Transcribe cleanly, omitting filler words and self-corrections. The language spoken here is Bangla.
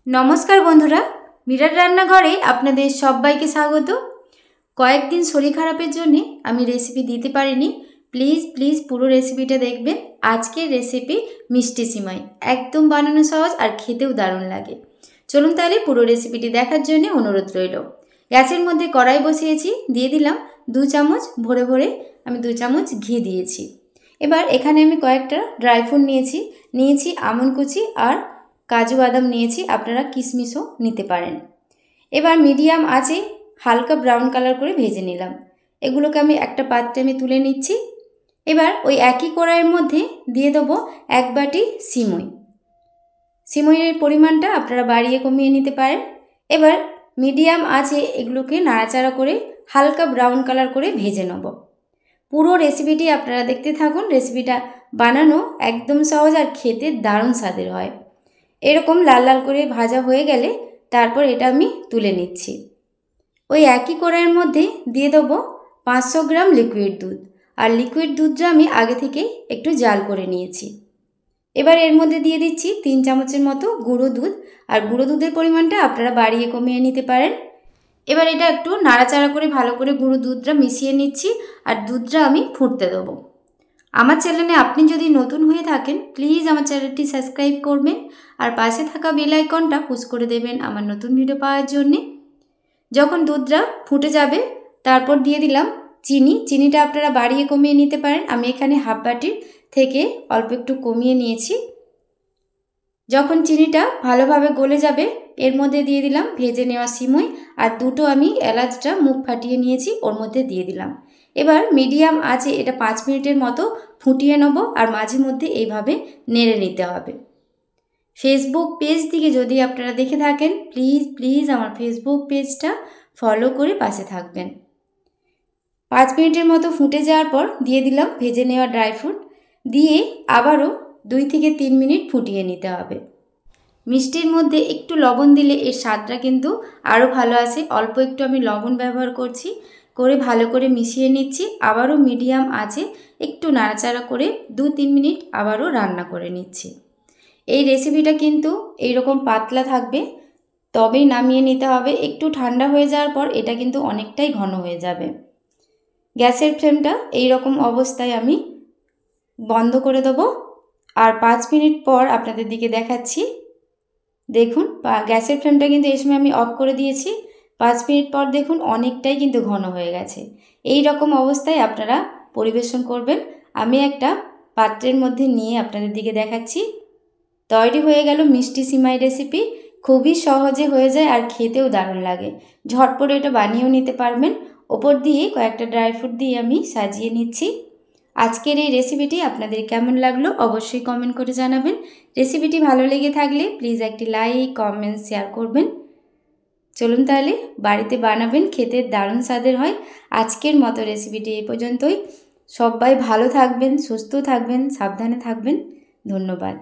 नमस्कार बंधुरा मीरार रान्नाघरे आपनादेर सबाइके स्वागत। कयेकदिन शरीर खारापेर जोन्नो आमी रेसिपि दिते पारिनी। प्लिज प्लिज पुरो रेसिपिटा देखबेन। आजकेर रेसिपि मिष्टि सिमाई एकदम बानानो सहज और खेतेও दारुण लागे। चलुन ताहले पुरो रेसिपिटी देखार जोन्नो अनुरोध रइल। ग्यासेर मध्य कड़ाई बसिएछि, दिए दिलाम 2 चामच भरे भरे आमी 2 चामच घी दिएछि। एबार एखाने आमी कयेकटा ड्राई फ्रूट निएछि आमंड कुचि और काजू बादाम निएछि, आपनारा किशमिशও निते पारेन। एबार मीडियाम आँचे हालका ब्राउन कालार करे भेजे निलाम। एगुलोके आमी एकटा पात्रे आमी तुले निচ্ছি। एबार ओई एकই कड़ाইয়ের মধ্যে দিয়ে দেব 1 বাটি সিমই। সিমইয়ের পরিমাণটা আপনারা বাড়িয়ে কমিয়ে নিতে পারেন। এবার মিডিয়াম আঁচে এগুলোকে নাড়াচাড়া করে হালকা ব্রাউন কালার করে ভেজে নেব। পুরো রেসিপিটি আপনারা দেখতে থাকুন। রেসিপিটা বানানো একদম সহজ আর খেতে দারুণ স্বাদের হয়। এরকম লাল লাল করে ভাজা হয়ে গেলে তারপর এটা আমি তুলে নিচ্ছি। ওই একই কড়াইয়ের মধ্যে দিয়ে দেব 500 গ্রাম লিকুইড দুধ। আর লিকুইড দুধটা আমি আগে থেকে একটু জাল করে নিয়েছি। এবার এর মধ্যে দিয়ে দিচ্ছি 3 চামচের মতো গুঁড়ো দুধ। আর গুঁড়ো দুধের পরিমাণটা আপনারা বাড়িয়ে কমিয়ে নিতে পারেন। এবার এটা একটু নাড়াচাড়া করে ভালো করে গুঁড়ো দুধটা মিশিয়ে নিচ্ছি আর দুধটা আমি ফুটতে দেব। আমার চ্যানেলে আপনি যদি নতুন হয়ে থাকেন প্লিজ আমার চ্যানেলটি সাবস্ক্রাইব করবেন আর পাশে থাকা বেল আইকনটা পুশ করে দেবেন আমার নতুন ভিডিও পাওয়ার জন্য। যখন দুধটা ফুটে যাবে তারপর দিয়ে দিলাম চিনি। চিনিটা আপনারা বাড়িয়ে কমিয়ে নিতে পারেন। আমি এখানে হাফ বাটির থেকে অল্প একটু কমিয়ে নিয়েছি। যখন চিনিটা ভালোভাবে গলে যাবে এর মধ্যে দিয়ে দিলাম ভেজে নেওয়া সিমই আর দুটো আমি এলাচটা মুখ ফাটিয়ে নিয়েছি ওর মধ্যে দিয়ে দিলাম। এবার মিডিয়াম আঁচে এটা 5 মিনিটের মতো ফুটিয়ে নেব আর মাঝে মধ্যে এইভাবে নেড়ে নিতে হবে। ফেসবুক পেজ থেকে যদি আপনারা দেখে থাকেন প্লিজ প্লিজ আমার ফেসবুক পেজটা ফলো করে পাশে থাকবেন। 5 মিনিটের মতো ফুটে যাওয়ার পর দিয়ে দিলাম ভেজে নেওয়া ড্রাই ফ্রুট দিয়ে আবারও 2 থেকে 3 মিনিট ফুটিয়ে নিতে হবে। মিষ্টির মধ্যে একটু লবণ দিলে এর স্বাদটা কিন্তু আরও ভালো আসে। অল্প একটু আমি লবণ ব্যবহার করছি, করে ভালো করে মিশিয়ে নিচ্ছি। আবারও মিডিয়াম আঁচে একটু নাড়াচাড়া করে 2-3 মিনিট আবারও রান্না করে নিচ্ছি। এই রেসিপিটা কিন্তু এইরকম পাতলা থাকবে, তবেই নামিয়ে নিতে হবে। একটু ঠান্ডা হয়ে যাওয়ার পর এটা কিন্তু অনেকটাই ঘন হয়ে যাবে। গ্যাসের ফ্লেমটা এই রকম অবস্থায় আমি বন্ধ করে দেব আর 5 মিনিট পর আপনাদের দিকে দেখাচ্ছি। দেখুন গ্যাসের ফ্লেমটা কিন্তু এই সময় আমি অফ করে দিয়েছি। 5 মিনিট পর দেখুন অনেকটাই কিন্তু ঘন হয়ে গেছে। এই রকম অবস্থায় আপনারা পরিবেশন করবেন। আমি একটা পাত্রের মধ্যে নিয়ে আপনাদের দিকে দেখাচ্ছি। তৈরি হয়ে গেল মিষ্টি সিমাই রেসিপি। খুবই সহজে হয়ে যায় আর খেতেও দারুণ লাগে। ঝটপট এটা বানিয়েও নিতে পারবেন। ওপর দিয়ে কয়েকটা ড্রাই ফ্রুট দিয়ে আমি সাজিয়ে নিচ্ছি। আজকের এই রেসিপিটি আপনাদের কেমন লাগলো অবশ্যই কমেন্ট করে জানাবেন। রেসিপিটি ভালো লেগে থাকলে প্লিজ একটি লাইক কমেন্ট শেয়ার করবেন। চলুন তাহলে বাড়িতে বানাবেন, খেতে দারুণ স্বাদের হয়। আজকের মতো রেসিপিটি এই পর্যন্তই। সবাই ভালো থাকবেন, সুস্থ থাকবেন, সাবধানে থাকবেন। ধন্যবাদ।